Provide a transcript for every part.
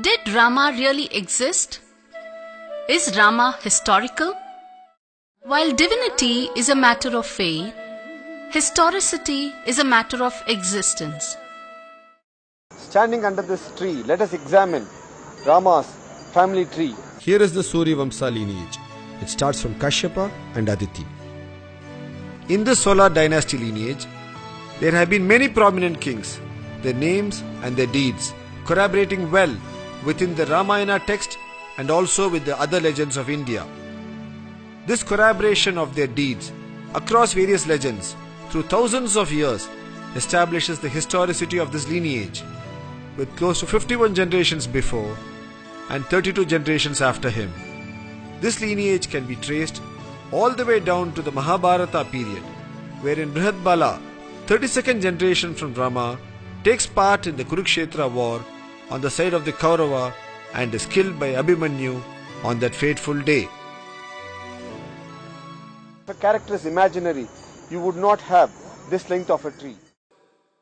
Did Rama really exist? Is Rama historical? While divinity is a matter of faith, historicity is a matter of existence. Standing under this tree, let us examine Rama's family tree. Here is the Surya Vamsa lineage. It starts from Kashyapa and Aditi. In the Solar dynasty lineage, there have been many prominent kings, their names and their deeds corroborating well within the Ramayana text and also with the other legends of India. This corroboration of their deeds across various legends through thousands of years establishes the historicity of this lineage, with close to 51 generations before and 32 generations after him. This lineage can be traced all the way down to the Mahabharata period, wherein Brihatbala, 32nd generation from Rama, takes part in the Kurukshetra war on the side of the Kaurava and is killed by Abhimanyu on that fateful day. If a character is imaginary, you would not have this length of a tree.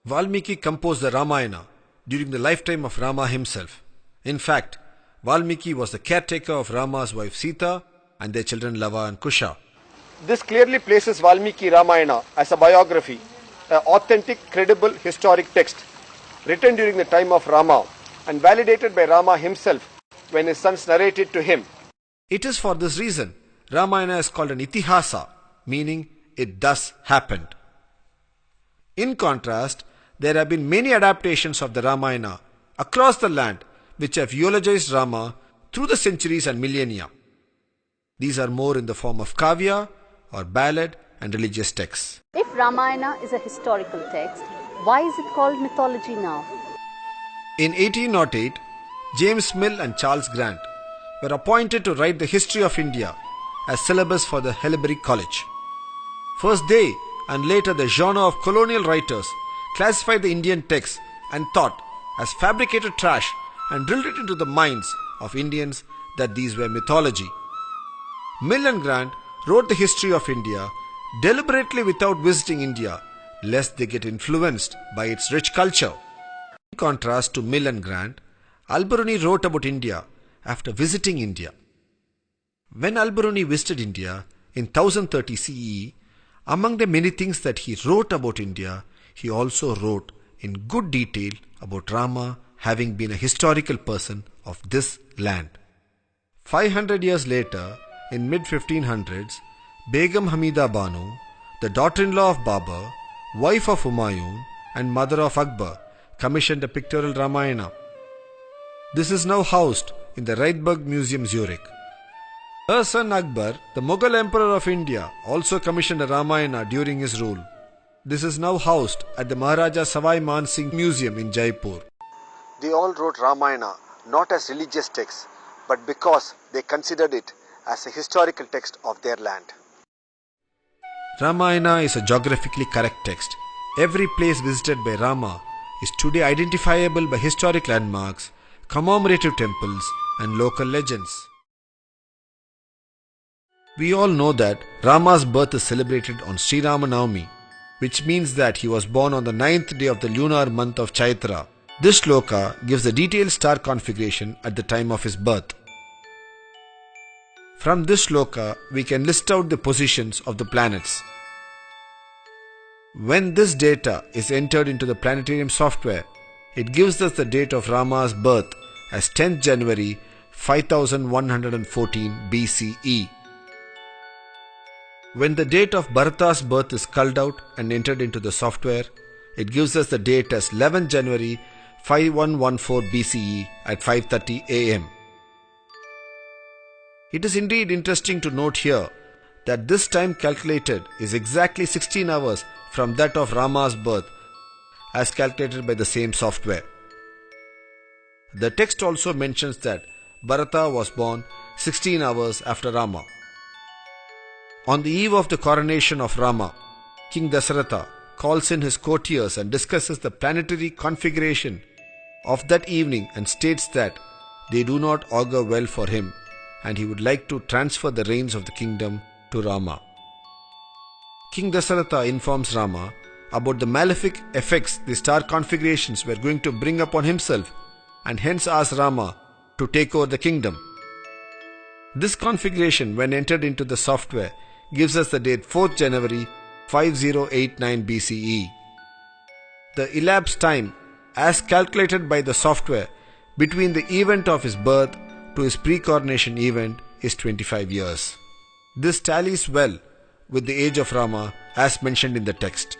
Valmiki composed the Ramayana during the lifetime of Rama himself. In fact, Valmiki was the caretaker of Rama's wife Sita and their children Lava and Kusha. This clearly places Valmiki Ramayana as a biography, an authentic, credible historic text written during the time of Rama and validated by Rama himself when his sons narrated to him. It is for this reason Ramayana is called an Itihasa, meaning it thus happened. In contrast, there have been many adaptations of the Ramayana across the land which have eulogized Rama through the centuries and millennia. These are more in the form of kavya or ballad and religious texts. If Ramayana is a historical text, why is it called mythology now? In 1808, James Mill and Charles Grant were appointed to write the history of India as syllabus for the Haileybury College. First they and later the genre of colonial writers classified the Indian texts and thought as fabricated trash and drilled it into the minds of Indians that these were mythology. Mill and Grant wrote the history of India deliberately without visiting India, lest they get influenced by its rich culture. In contrast to Mill and Grant, Al-Biruni wrote about India after visiting India. When Al-Biruni visited India in 1030 CE, among the many things that he wrote about India, he also wrote in good detail about Rama having been a historical person of this land. 500 years later, in mid-1500s, Begum Hamida Banu, the daughter-in-law of Babur, wife of Humayun and mother of Akbar, commissioned a pictorial Ramayana. This is now housed in the Reitberg Museum, Zurich. Her son Akbar, the Mughal Emperor of India, also commissioned a Ramayana during his rule. This is now housed at the Maharaja Savai Man Singh Museum in Jaipur. They all wrote Ramayana not as religious texts, but because they considered it as a historical text of their land. Ramayana is a geographically correct text. Every place visited by Rama is today identifiable by historic landmarks, commemorative temples, and local legends. We all know that Rama's birth is celebrated on Sri Rama Navami, which means that he was born on the 9th day of the lunar month of Chaitra. This shloka gives the detailed star configuration at the time of his birth. From this shloka, we can list out the positions of the planets. When this data is entered into the planetarium software, it gives us the date of Rama's birth as 10th January 5114 BCE. When the date of Bharata's birth is culled out and entered into the software, it gives us the date as 11th January 5114 BCE at 5:30 am. It is indeed interesting to note here that this time calculated is exactly 16 hours from that of Rama's birth as calculated by the same software. The text also mentions that Bharata was born 16 hours after Rama. On the eve of the coronation of Rama, King Dasaratha calls in his courtiers and discusses the planetary configuration of that evening and states that they do not augur well for him and he would like to transfer the reins of the kingdom to Rama. King Dasaratha informs Rama about the malefic effects the star configurations were going to bring upon himself and hence asks Rama to take over the kingdom. This configuration, when entered into the software, gives us the date 4th January 5089 BCE. The elapsed time, as calculated by the software, between the event of his birth to his pre-coronation event is 25 years. This tallies well with the age of Rama as mentioned in the text.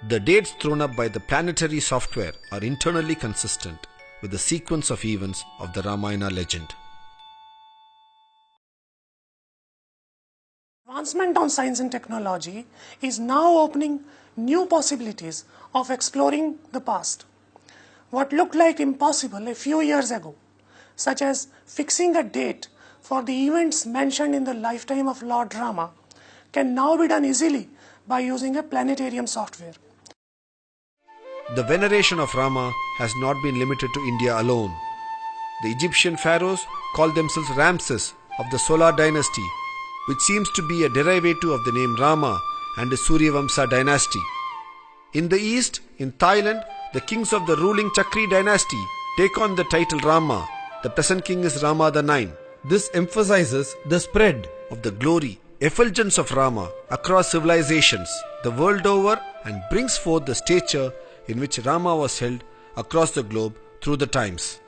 The dates thrown up by the planetary software are internally consistent with the sequence of events of the Ramayana legend. Advancement on science and technology is now opening new possibilities of exploring the past. What looked like impossible a few years ago, such as fixing a date for the events mentioned in the lifetime of Lord Rama, can now be done easily by using a planetarium software. The veneration of Rama has not been limited to India alone. The Egyptian pharaohs called themselves Ramses of the Solar dynasty, which seems to be a derivative of the name Rama and the Suryavamsa dynasty. In the east, in Thailand, the kings of the ruling Chakri dynasty take on the title Rama. The present king is Rama IX. This emphasizes the spread of the glory, effulgence of Rama across civilizations the world over and brings forth the stature in which Rama was held across the globe through the times.